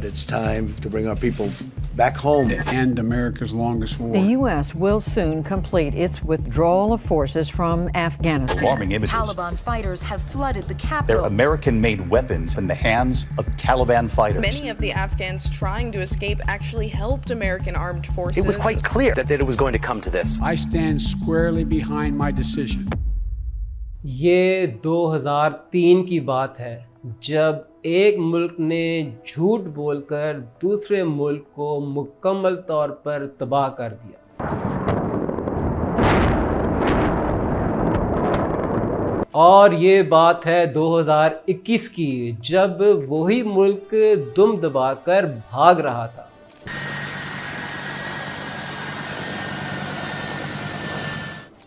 It's time to bring our people back home. To end America's longest war. The U.S. will soon complete its withdrawal of forces from Afghanistan. Alarming images. Taliban fighters have flooded the capital. They're American-made weapons in the hands of Taliban fighters. Many of the Afghans trying to escape actually helped American armed forces. It was quite clear that it was going to come to this. I stand squarely behind my decision. یہ 2003 کی بات ہے جب ایک ملک نے جھوٹ بول کر دوسرے ملک کو مکمل طور پر تباہ کر دیا، اور یہ بات ہے 2021 کی جب وہی ملک دم دبا کر بھاگ رہا تھا۔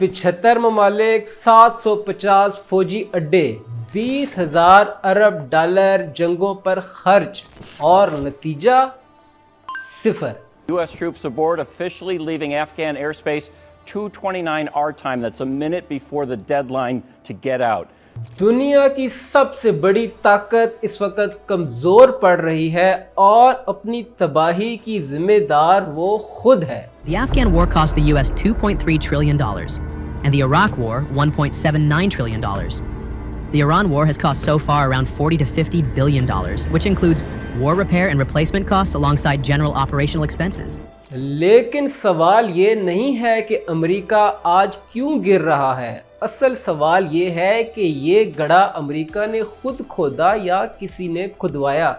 75 ممالک، 750 فوجی اڈے، 20,000 ارب ڈالر جنگوں پر خرچ، اور نتیجہ صفر۔ U.S. troops aboard officially leaving Afghan airspace 2:29 our time. That's a minute before the deadline to get out. دنیا کی سب سے بڑی طاقت اس وقت کمزور پڑ رہی ہے اور اپنی تباہی کی ذمہ دار وہ خود ہے۔ The Afghan war cost the US $2.3 trillion and the Iraq war $1.79 trillion. The Iran war has cost so far around $40 to $50 billion, which includes war repair and replacement costs alongside general operational expenses. لیکن سوال یہ نہیں ہے کہ امریکہ آج کیوں گر رہا ہے، اصل سوال یہ ہے کہ یہ گڑھا امریکہ نے خود کھودا یا کسی نے کھدوایا۔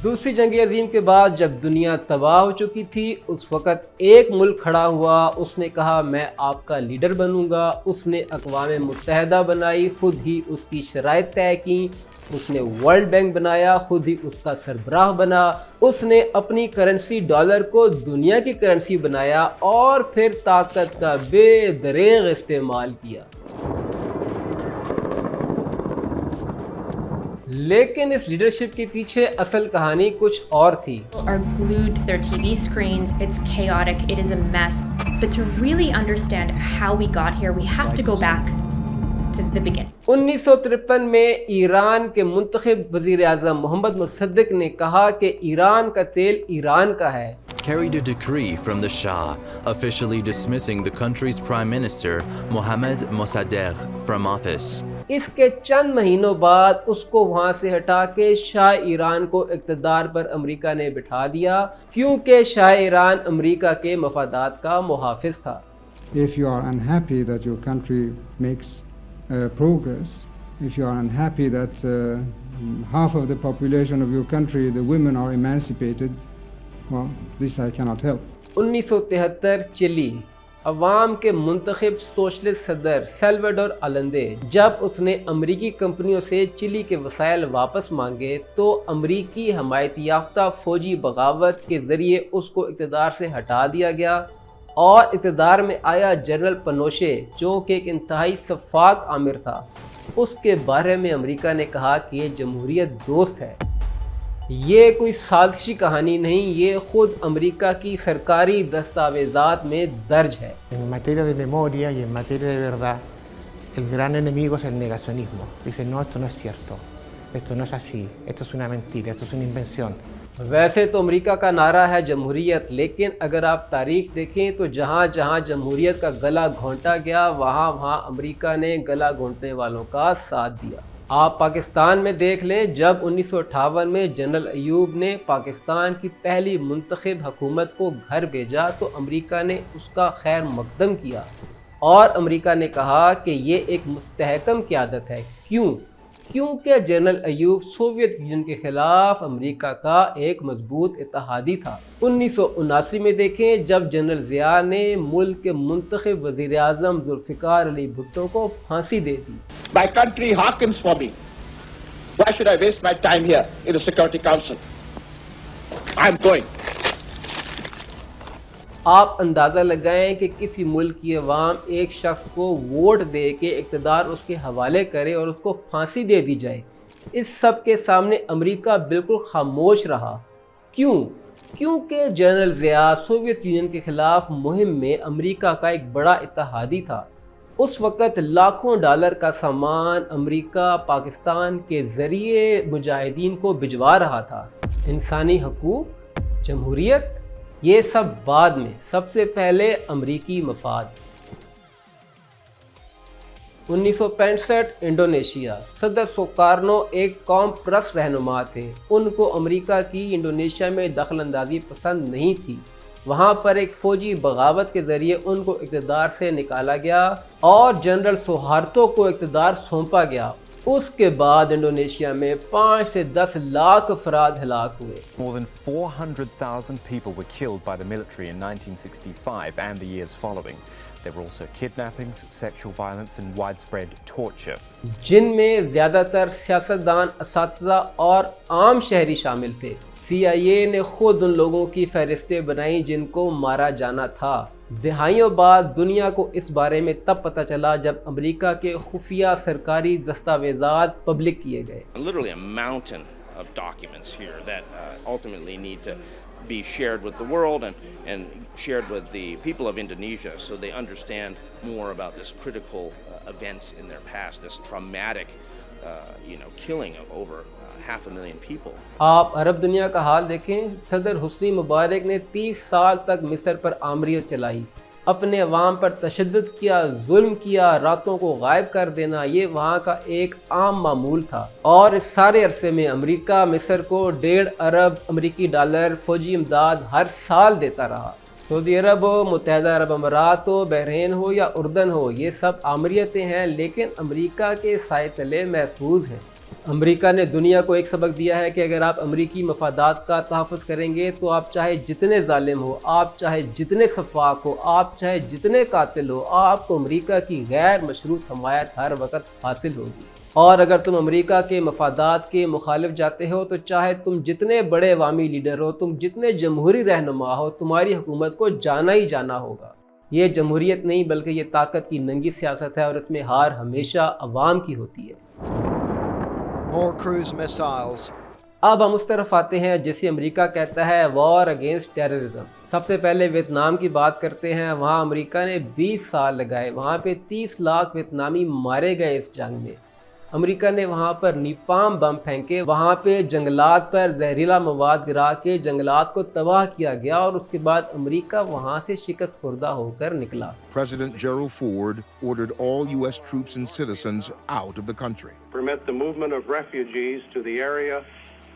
دوسری جنگ عظیم کے بعد جب دنیا تباہ ہو چکی تھی، اس وقت ایک ملک کھڑا ہوا، اس نے کہا میں آپ کا لیڈر بنوں گا، اس نے اقوام متحدہ بنائی، خود ہی اس کی شرائط طے کی، اس نے ورلڈ بینک بنایا، خود ہی اس کا سربراہ بنا، اس نے اپنی کرنسی ڈالر کو دنیا کی کرنسی بنایا اور پھر طاقت کا بے دریغ استعمال کیا۔ لیکن اس لیڈرشپ کے پیچھے اصل کہانی کچھ اور تھی۔ Are glued to their TV screens. It's chaotic. It is a mess. But to really understand how we got here, we have to go back to the beginning. 1953 میں ایران کے منتخب وزیر اعظم محمد مصدق نے کہا کہ ایران کا تیل ایران کا ہے۔ Carried a decree from the Shah officially dismissing the country's Prime Minister Mohammad Mossadegh from office. اس کے چند مہینوں بعد اس کو وہاں سے ہٹا کے شاہ ایران کو اقتدار پر امریکہ نے بٹھا دیا، کیونکہ شاہ ایران امریکہ کے مفادات کا محافظ تھا۔ If you are unhappy that your country makes progress, if you are unhappy that half of the population of your country, the women are emancipated, well, this I cannot help. 1973 چلی، عوام کے منتخب سوشلسٹ صدر Salvador آلندے جب اس نے امریکی کمپنیوں سے چلی کے وسائل واپس مانگے تو امریکی حمایت یافتہ فوجی بغاوت کے ذریعے اس کو اقتدار سے ہٹا دیا گیا، اور اقتدار میں آیا جنرل پنوشے جو کہ ایک انتہائی شفاق آمر تھا۔ اس کے بارے میں امریکہ نے کہا کہ یہ جمہوریت دوست ہے۔ یہ کوئی سازشی کہانی نہیں، یہ خود امریکہ کی سرکاری دستاویزات میں درج ہے۔ En materia de memoria y en materia de verdad, el gran enemigo es el negacionismo. Dice, no, esto no es cierto, esto no es así, esto es una mentira, esto es una invención. ویسے تو امریکہ کا نعرہ ہے جمہوریت، لیکن اگر آپ تاریخ دیکھیں تو جہاں جہاں جمہوریت کا گلا گھونٹا گیا وہاں وہاں امریکہ نے گلا گھونٹنے والوں کا ساتھ دیا۔ آپ پاکستان میں دیکھ لیں، جب 1958 میں جنرل ایوب نے پاکستان کی پہلی منتخب حکومت کو گھر بھیجا تو امریکہ نے اس کا خیر مقدم کیا، اور امریکہ نے کہا کہ یہ ایک مستحکم قیادت ہے۔ کیونکہ جنرل ایوب سوویت یونین کے خلاف امریکہ کا ایک مضبوط اتحادی تھا۔ 1979 میں دیکھیں جب جنرل ضیاء نے ملک کے منتخب وزیر اعظم ذوالفقار علی بھٹو کو پھانسی دے دی۔ My country harkens for me. Why should I waste my time here in the Security Council? I'm going. آپ اندازہ لگائیں کہ کسی ملک کی عوام ایک شخص کو ووٹ دے کے اقتدار اس کے حوالے کرے اور اس کو پھانسی دے دی جائے۔ اس سب کے سامنے امریکہ بالکل خاموش رہا۔ کیونکہ جنرل ضیاء سوویت یونین کے خلاف مہم میں امریکہ کا ایک بڑا اتحادی تھا۔ اس وقت لاکھوں ڈالر کا سامان امریکہ پاکستان کے ذریعے مجاہدین کو بھجوا رہا تھا۔ انسانی حقوق، جمہوریت، یہ سب بعد میں، سب سے پہلے امریکی مفاد۔ 1965 انڈونیشیا۔ صدر سوکارنو ایک قوم پرست رہنما تھے۔ ان کو امریکہ کی انڈونیشیا میں دخل اندازی پسند نہیں تھی۔ وہاں پر ایک فوجی بغاوت کے ذریعے ان کو اقتدار سے نکالا گیا اور جنرل سوہارتو کو اقتدار سونپا گیا۔ اس کے بعد انڈونیشیا میں 5 سے 10 لاکھ افراد ہلاک ہوئے۔ More than 400,000 people were killed by the military in 1965 and the years following. There were also kidnappings, sexual violence and widespread torture. جن میں زیادہ تر سیاستدان، اساتذہ اور عام شہری شامل تھے۔ CIA نے خود ان لوگوں کی فہرستیں بنائیں جن کو مارا جانا تھا۔ دہائیوں بعد دنیا کو اس بارے میں تب پتہ چلا جب امریکہ کے خفیہ سرکاری دستاویزات پبلک کیے گئے۔ Literally a mountain of documents here that ultimately need to be shared with the world and shared with the people of Indonesia so they understand more about this critical event in their past, this traumatic killing of over 500,000 people. آپ عرب دنیا کا حال دیکھیں۔ صدر حسنی مبارک نے 30 سال تک مصر پر آمریت چلائی، اپنے عوام پر تشدد کیا، ظلم کیا، راتوں کو غائب کر دینا، یہ وہاں کا ایک عام معمول تھا۔ اور اس سارے عرصے میں امریکہ مصر کو 1.5 ارب امریکی ڈالر فوجی امداد ہر سال دیتا رہا۔ سعودی عرب ہو، متحدہ عرب امارات ہو، بحرین ہو یا اردن ہو، یہ سب آمریتیں ہیں لیکن امریکہ کے سائے تلے محفوظ ہیں۔ امریکہ نے دنیا کو ایک سبق دیا ہے کہ اگر آپ امریکی مفادات کا تحفظ کریں گے تو آپ چاہے جتنے ظالم ہو، آپ چاہے جتنے سفاک ہو، آپ چاہے جتنے قاتل ہو، آپ کو امریکہ کی غیر مشروط حمایت ہر وقت حاصل ہوگی۔ اور اگر تم امریکہ کے مفادات کے مخالف جاتے ہو تو چاہے تم جتنے بڑے عوامی لیڈر ہو، تم جتنے جمہوری رہنما ہو، تمہاری حکومت کو جانا ہی جانا ہوگا۔ یہ جمہوریت نہیں بلکہ یہ طاقت کی ننگی سیاست ہے اور اس میں ہار ہمیشہ عوام کی ہوتی ہے۔ More cruise missiles. اب ہم اس طرف آتے ہیں جسے امریکہ کہتا ہے وار اگینسٹ ٹیررزم۔ سب سے پہلے ویتنام کی بات کرتے ہیں۔ وہاں امریکہ نے 20 سال لگائے، وہاں پہ 30 لاکھ ویتنامی مارے گئے اس جنگ میں۔ امریکہ نے وہاں پر نیپام بم پھینکے، وہاں پہ جنگلات پر زہریلا مواد گرا کے جنگلات کو تباہ کیا گیا اور اس کے بعد امریکہ وہاں سے شکست خوردہ ہو کر نکلا۔ President Gerald Ford ordered all U.S. troops and citizens out of the country. Permit the movement of refugees to the area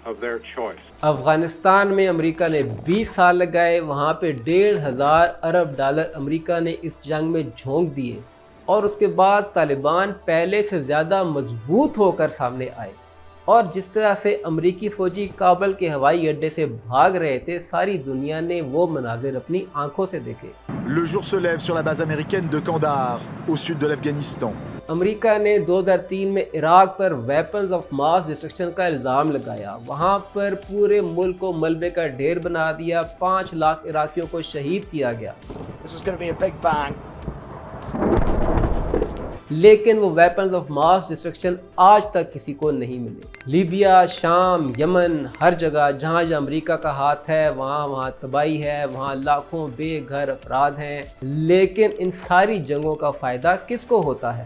of their choice. Afghanistan میں امریکہ نے 20 سال لگائے، وہاں پہ 1,500 ارب ڈالر امریکہ نے اس جنگ میں جھونک دیے اور اس کے بعد طالبان پہلے سے زیادہ مضبوط ہو کر سامنے آئے اور جس طرح سے امریکی فوجی کابل کے ہوائی اڈے سے بھاگ رہے تھے، ساری دنیا نے وہ مناظر اپنی آنکھوں سے دیکھے۔ Le jour se lève sur la base américaine de Kandahar, au sud de l'Afghanistan. امریکہ نے 2003 میں عراق پر ویپنز آف ماس ڈسٹرکشن کا الزام لگایا، وہاں پر پورے ملک کو ملبے کا ڈھیر بنا دیا، 5 لاکھ عراقیوں کو شہید کیا گیا۔ This is going to be a big bang. لیکن وہ ویپنز آف ماس ڈسٹرکشن آج تک کسی کو نہیں ملے۔ لیبیا، شام، یمن، ہر جگہ جہاں جہاں امریکہ کا ہاتھ ہے وہاں تباہی ہے، وہاں لاکھوں بے گھر افراد ہیں۔ لیکن ان ساری جنگوں کا فائدہ کس کو ہوتا ہے؟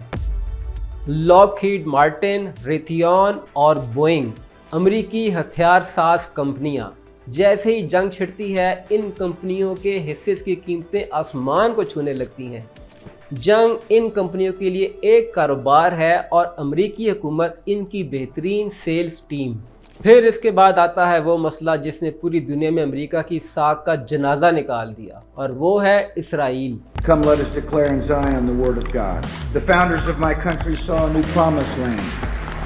لاک ہیڈ مارٹن، ریتھیون اور بوئنگ، امریکی ہتھیار ساز کمپنیاں۔ جیسے ہی جنگ چھڑتی ہے ان کمپنیوں کے حصے کی قیمتیں آسمان کو چھونے لگتی ہیں۔ جنگ ان کمپنیوں کے لیے ایک کاروبار ہے اور امریکی حکومت ان کی بہترین سیلز ٹیم۔ پھر اس کے بعد آتا ہے وہ مسئلہ جس نے پوری دنیا میں امریکہ کی ساکھ کا جنازہ نکال دیا اور وہ ہے اسرائیل۔ Come let us declare in Zion the word of God. The founders of my country saw a new promised land.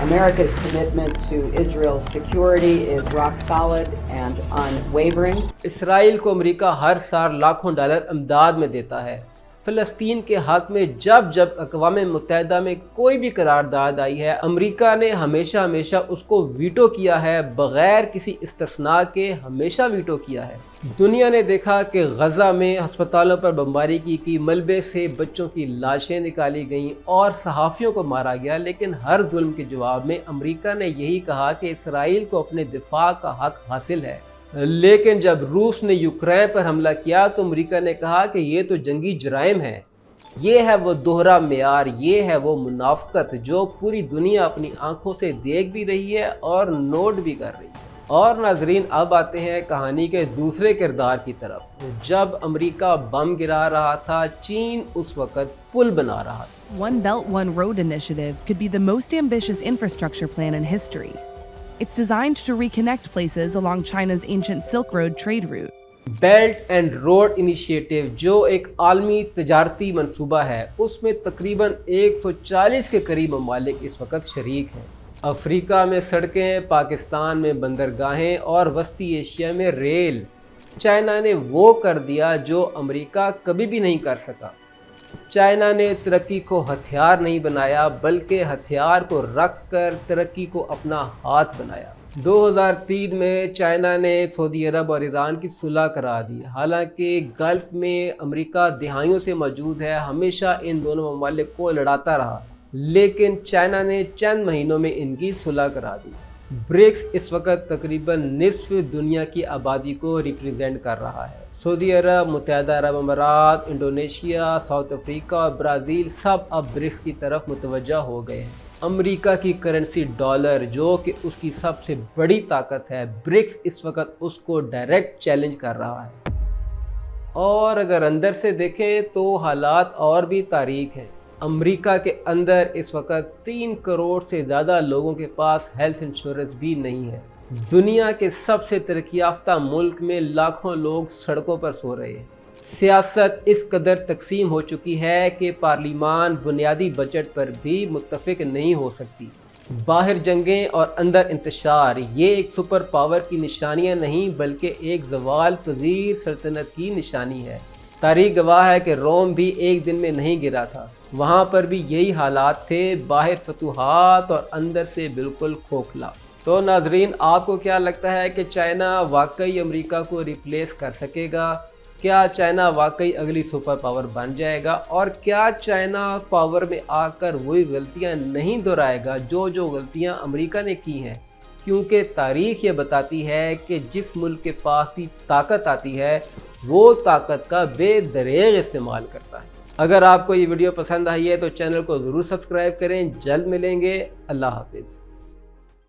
America's commitment to Israel's security is rock solid and unwavering. اسرائیل کو امریکہ ہر سال لاکھوں ڈالر امداد میں دیتا ہے۔ فلسطین کے حق میں جب جب اقوام متحدہ میں کوئی بھی قرارداد آئی ہے، امریکہ نے ہمیشہ اس کو ویٹو کیا ہے، بغیر کسی استثناء کے ہمیشہ ویٹو کیا ہے۔ دنیا نے دیکھا کہ غزہ میں ہسپتالوں پر بمباری کی ملبے سے بچوں کی لاشیں نکالی گئیں اور صحافیوں کو مارا گیا، لیکن ہر ظلم کے جواب میں امریکہ نے یہی کہا کہ اسرائیل کو اپنے دفاع کا حق حاصل ہے۔ لیکن جب روس نے یوکرین پر حملہ کیا تو امریکہ نے کہا کہ یہ تو جنگی جرائم ہے۔ یہ ہے وہ دوہرا معیار، یہ ہے وہ منافقت جو پوری دنیا اپنی آنکھوں سے دیکھ بھی رہی ہے اور نوٹ بھی کر رہی ہے۔ اور ناظرین اب آتے ہیں کہانی کے دوسرے کردار کی طرف۔ جب امریکہ بم گرا رہا تھا، چین اس وقت پل بنا رہا تھا۔ One Belt, One Road initiative could be the most ambitious infrastructure plan in history. It's designed to reconnect places along China's ancient Silk Road trade route. Belt and road initiative جو ایک عالمی تجارتی منصوبہ ہے، اس میں تقریباً 140 کے قریب ممالک اس وقت شریک ہیں۔ افریقہ میں سڑکیں، پاکستان میں بندرگاہیں اور وسطی ایشیا میں ریل۔ چائنا نے وہ کر دیا جو امریکہ کبھی بھی نہیں کر سکا۔ چائنا نے ترقی کو ہتھیار نہیں بنایا بلکہ ہتھیار کو رکھ کر ترقی کو اپنا ہاتھ بنایا۔ 2003 میں چائنا نے سعودی عرب اور ایران کی صلح کرا دی۔ حالانکہ گلف میں امریکہ دہائیوں سے موجود ہے، ہمیشہ ان دونوں ممالک کو لڑاتا رہا، لیکن چائنا نے چند مہینوں میں ان کی صلح کرا دی۔ برکس اس وقت تقریباً نصف دنیا کی آبادی کو ریپریزنٹ کر رہا ہے۔ سعودی عرب، متحدہ عرب امارات، انڈونیشیا، ساؤتھ افریقہ اور برازیل سب اب برکس کی طرف متوجہ ہو گئے ہیں۔ امریکہ کی کرنسی ڈالر جو کہ اس کی سب سے بڑی طاقت ہے، برکس اس وقت اس کو ڈائریکٹ چیلنج کر رہا ہے۔ اور اگر اندر سے دیکھیں تو حالات اور بھی تاریک ہیں۔ امریکہ کے اندر اس وقت 3 کروڑ سے زیادہ لوگوں کے پاس ہیلتھ انشورنس بھی نہیں ہے۔ دنیا کے سب سے ترقی یافتہ ملک میں لاکھوں لوگ سڑکوں پر سو رہے ہیں۔ سیاست اس قدر تقسیم ہو چکی ہے کہ پارلیمان بنیادی بجٹ پر بھی متفق نہیں ہو سکتی۔ باہر جنگیں اور اندر انتشار، یہ ایک سپر پاور کی نشانیاں نہیں بلکہ ایک زوال پذیر سلطنت کی نشانی ہے۔ تاریخ گواہ ہے کہ روم بھی ایک دن میں نہیں گرا تھا، وہاں پر بھی یہی حالات تھے، باہر فتوحات اور اندر سے بالکل کھوکھلا۔ تو ناظرین آپ کو کیا لگتا ہے کہ چائنا واقعی امریکہ کو ریپلیس کر سکے گا؟ کیا چائنا واقعی اگلی سپر پاور بن جائے گا؟ اور کیا چائنا پاور میں آ کر وہی غلطیاں نہیں دہرائے گا جو غلطیاں امریکہ نے کی ہیں؟ کیونکہ تاریخ یہ بتاتی ہے کہ جس ملک کے پاس بھی طاقت آتی ہے وہ طاقت کا بے دریغ استعمال کرتا ہے۔ اگر آپ کو یہ ویڈیو پسند آئی ہے تو چینل کو ضرور سبسکرائب کریں۔ جلد ملیں گے، اللہ حافظ۔